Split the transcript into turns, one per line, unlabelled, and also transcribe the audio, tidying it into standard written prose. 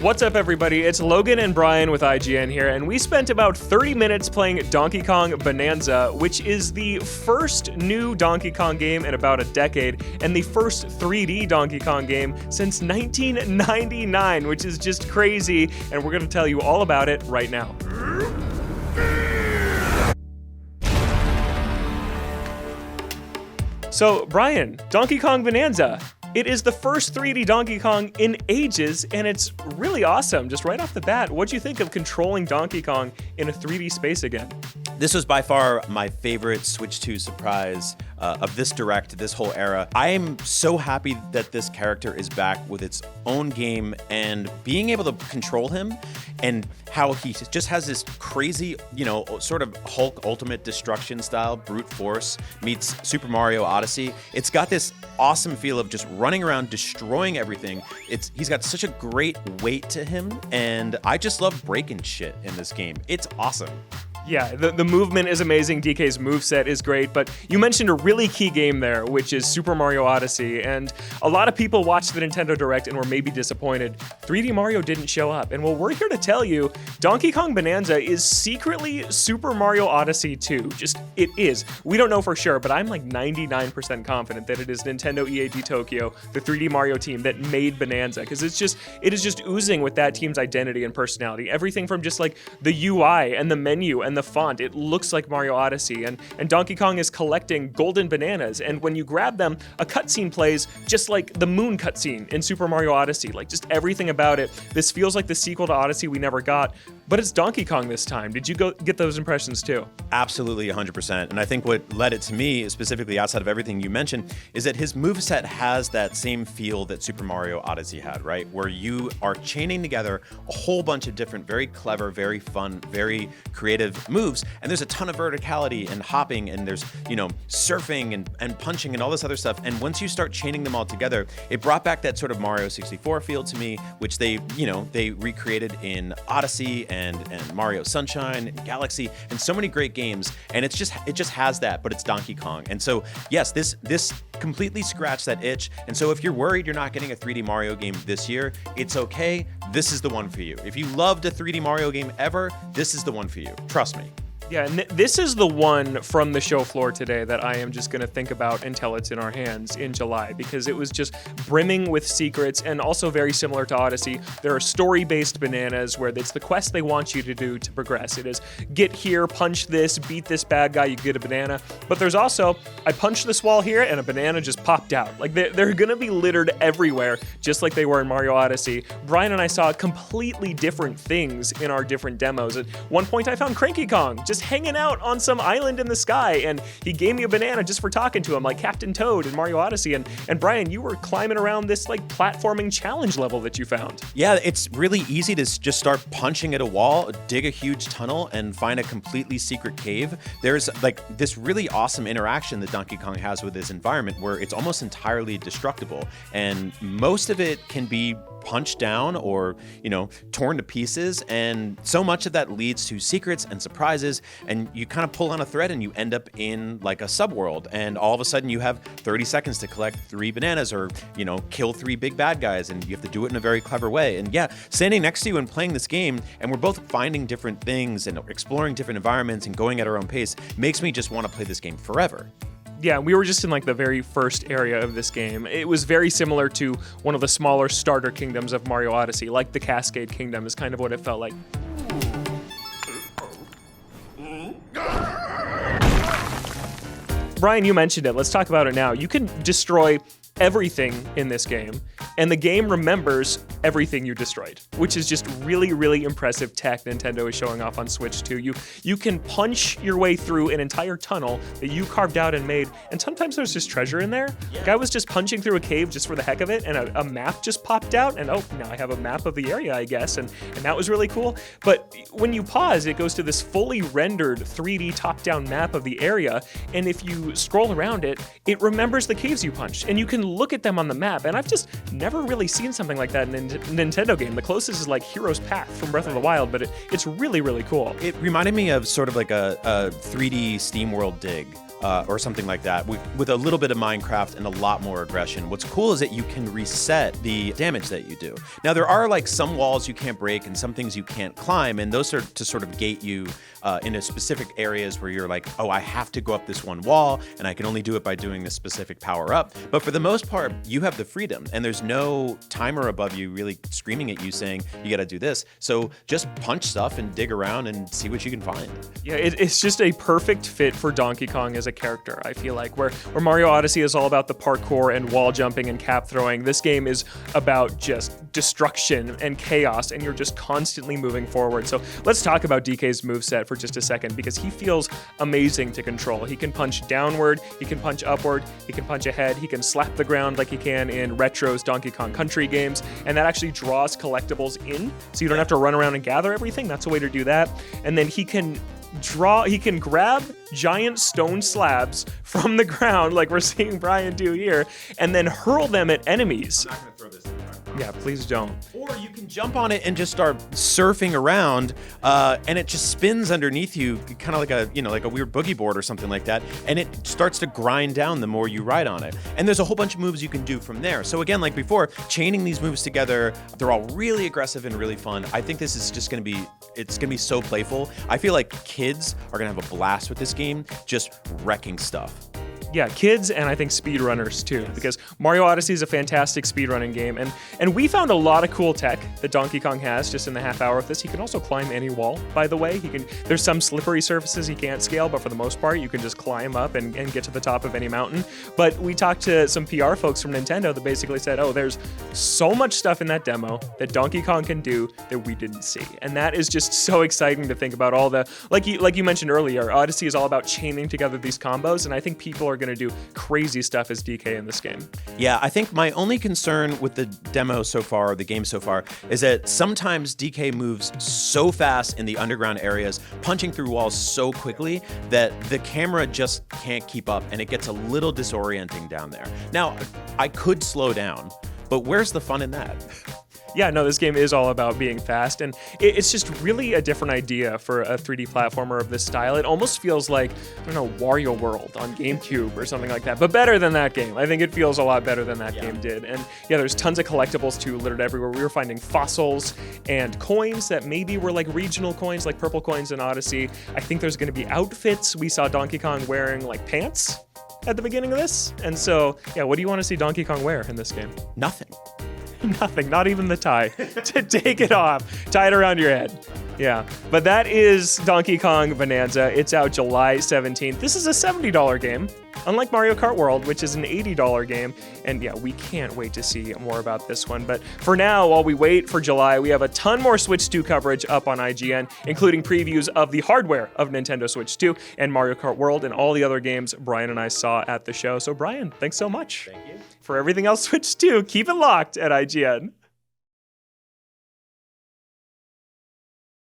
What's up, everybody? It's Logan and Brian with IGN here, and we spent about 30 minutes playing Donkey Kong Bananza, which is the first new Donkey Kong game in about a decade, and the first 3D Donkey Kong game since 1999, which is just crazy, and we're going to tell you all about it right now. So, Brian, Donkey Kong Bananza. It is the first 3D Donkey Kong in ages, and it's really awesome. Just right off the bat, what'd you think of controlling Donkey Kong in a 3D space again?
This was by far my favorite Switch 2 surprise of this Direct, this whole era. I am so happy that this character is back with its own game, and being able to control him and how he just has this crazy, sort of Hulk Ultimate Destruction style brute force meets Super Mario Odyssey. It's got this awesome feel of just running around destroying everything. He's got such a great weight to him, and I just love breaking shit in this game. It's awesome.
Yeah, the movement is amazing, DK's moveset is great, but you mentioned a really key game there, which is Super Mario Odyssey, and a lot of people watched the Nintendo Direct and were maybe disappointed. 3D Mario didn't show up, and well, we're here to tell you, Donkey Kong Bananza is secretly Super Mario Odyssey 2. It is. We don't know for sure, but I'm like 99% confident that it is Nintendo EPD Tokyo, the 3D Mario team, that made Bonanza, because it is just oozing with that team's identity and personality. Everything from just like the UI and the menu and the font, it looks like Mario Odyssey, and Donkey Kong is collecting golden bananas, and when you grab them, a cutscene plays just like the moon cutscene in Super Mario Odyssey. Like, just everything about it. This feels like the sequel to Odyssey we never got, but it's Donkey Kong this time. Did you get those impressions too?
Absolutely, 100%. And I think what led it to me, specifically outside of everything you mentioned, is that his moveset has that same feel that Super Mario Odyssey had, right? Where you are chaining together a whole bunch of different, very clever, very fun, very creative moves, and there's a ton of verticality and hopping, and there's surfing and punching and all this other stuff. And once you start chaining them all together, it brought back that sort of Mario 64 feel to me, which they recreated in Odyssey and Mario Sunshine and Galaxy and so many great games. And it just has that, but it's Donkey Kong. And so yes, this completely scratched that itch. And so if you're worried you're not getting a 3D Mario game this year, it's okay. This is the one for you. If you loved a 3D Mario game ever, this is the one for you. Trust me.
Yeah, and this is the one from the show floor today that I am just going to think about until it's in our hands in July, because it was just brimming with secrets, and also very similar to Odyssey. There are story-based bananas where it's the quest they want you to do to progress. It is get here, punch this, beat this bad guy, you get a banana. But there's also, I punched this wall here and a banana just popped out. Like, they're going to be littered everywhere, just like they were in Mario Odyssey. Brian and I saw completely different things in our different demos. At one point I found Cranky Kong just hanging out on some island in the sky, and he gave me a banana just for talking to him, like Captain Toad in Mario Odyssey. And Brian, you were climbing around this like platforming challenge level that you found.
Yeah, it's really easy to just start punching at a wall, dig a huge tunnel, and find a completely secret cave. There's like this really awesome interaction that Donkey Kong has with his environment where it's almost entirely destructible, and most of it can be punched down or, torn to pieces. And so much of that leads to secrets and surprises, and you kind of pull on a thread and you end up in like a subworld, and all of a sudden you have 30 seconds to collect 3 bananas or, kill 3 big bad guys, and you have to do it in a very clever way. And yeah, standing next to you and playing this game, and we're both finding different things and exploring different environments and going at our own pace, makes me just want to play this game forever.
Yeah, we were just in like the very first area of this game. It was very similar to one of the smaller starter kingdoms of Mario Odyssey, like the Cascade Kingdom is kind of what it felt like. Brian, you mentioned it. Let's talk about it now. You can destroy everything in this game, and the game remembers everything you destroyed, which is just really, really impressive tech Nintendo is showing off on Switch 2. You can punch your way through an entire tunnel that you carved out and made, and sometimes there's just treasure in there. Yeah. Guy was just punching through a cave just for the heck of it, and a map just popped out, and oh, now I have a map of the area, I guess, and that was really cool. But when you pause, it goes to this fully rendered 3D top-down map of the area, and if you scroll around it, it remembers the caves you punched, and you can look at them on the map, and I've just never really seen something like that in a Nintendo game. The closest is like Hero's Path from Breath of the Wild, but it's really, really cool.
It reminded me of sort of like a 3D SteamWorld dig or something like that, with a little bit of Minecraft and a lot more aggression. What's cool is that you can reset the damage that you do. Now, there are like some walls you can't break and some things you can't climb, and those are to sort of gate you into specific areas where you're like, oh, I have to go up this one wall, and I can only do it by doing this specific power up. But for the most part, you have the freedom, and there's no timer above you really screaming at you saying, you gotta do this. So just punch stuff and dig around and see what you can find.
Yeah, it's just a perfect fit for Donkey Kong as a character, I feel like. Where Mario Odyssey is all about the parkour and wall jumping and cap throwing, this game is about just destruction and chaos, and you're just constantly moving forward. So let's talk about DK's moveset for just a second, because he feels amazing to control. He can punch downward, he can punch upward, he can punch ahead, he can slap the ground like he can in Retro's Donkey Kong Country games, and that actually draws collectibles in, so you don't have to run around and gather everything. That's a way to do that. And then he can grab giant stone slabs from the ground, like we're seeing Brian do here, and then hurl them at enemies.
I'm not gonna throw this in the ground.
Yeah, please don't.
Or you can jump on it and just start surfing around, and it just spins underneath you, kind of like a weird boogie board or something like that, and it starts to grind down the more you ride on it. And there's a whole bunch of moves you can do from there. So again, like before, chaining these moves together, they're all really aggressive and really fun. I think this is just gonna be so playful. I feel like kids are gonna have a blast with this game, just wrecking stuff.
Yeah, kids and I think speedrunners too, because Mario Odyssey is a fantastic speedrunning game, and we found a lot of cool tech that Donkey Kong has just in the half hour of this. He can also climb any wall, by the way. There's some slippery surfaces he can't scale, but for the most part, you can just climb up and get to the top of any mountain. But we talked to some PR folks from Nintendo that basically said, oh, there's so much stuff in that demo that Donkey Kong can do that we didn't see. And that is just so exciting to think about all the, like you mentioned earlier, Odyssey is all about chaining together these combos, and I think people are going to do crazy stuff as DK in this game.
Yeah, I think my only concern with the demo so far, the game so far, is that sometimes DK moves so fast in the underground areas, punching through walls so quickly that the camera just can't keep up, and it gets a little disorienting down there. Now, I could slow down, but where's the fun in that?
Yeah, no, this game is all about being fast, and it's just really a different idea for a 3D platformer of this style. It almost feels like, I don't know, Wario World on GameCube or something like that, but better than that game. I think it feels a lot better than that game did. And yeah, there's tons of collectibles too littered everywhere. We were finding fossils and coins that maybe were like regional coins, like purple coins in Odyssey. I think there's going to be outfits. We saw Donkey Kong wearing like pants at the beginning of this. And so, yeah, what do you want to see Donkey Kong wear in this game?
Nothing.
Nothing, not even the tie. To take it off, tie it around your head. Yeah, but that is Donkey Kong Bananza. It's out July 17th. This is a $70 game, unlike Mario Kart World, which is an $80 game. And yeah, we can't wait to see more about this one. But for now, while we wait for July, we have a ton more Switch 2 coverage up on IGN, including previews of the hardware of Nintendo Switch 2 and Mario Kart World and all the other games Brian and I saw at the show. So Brian, thanks so much.
Thank you.
For everything else Switch 2, keep it locked at IGN.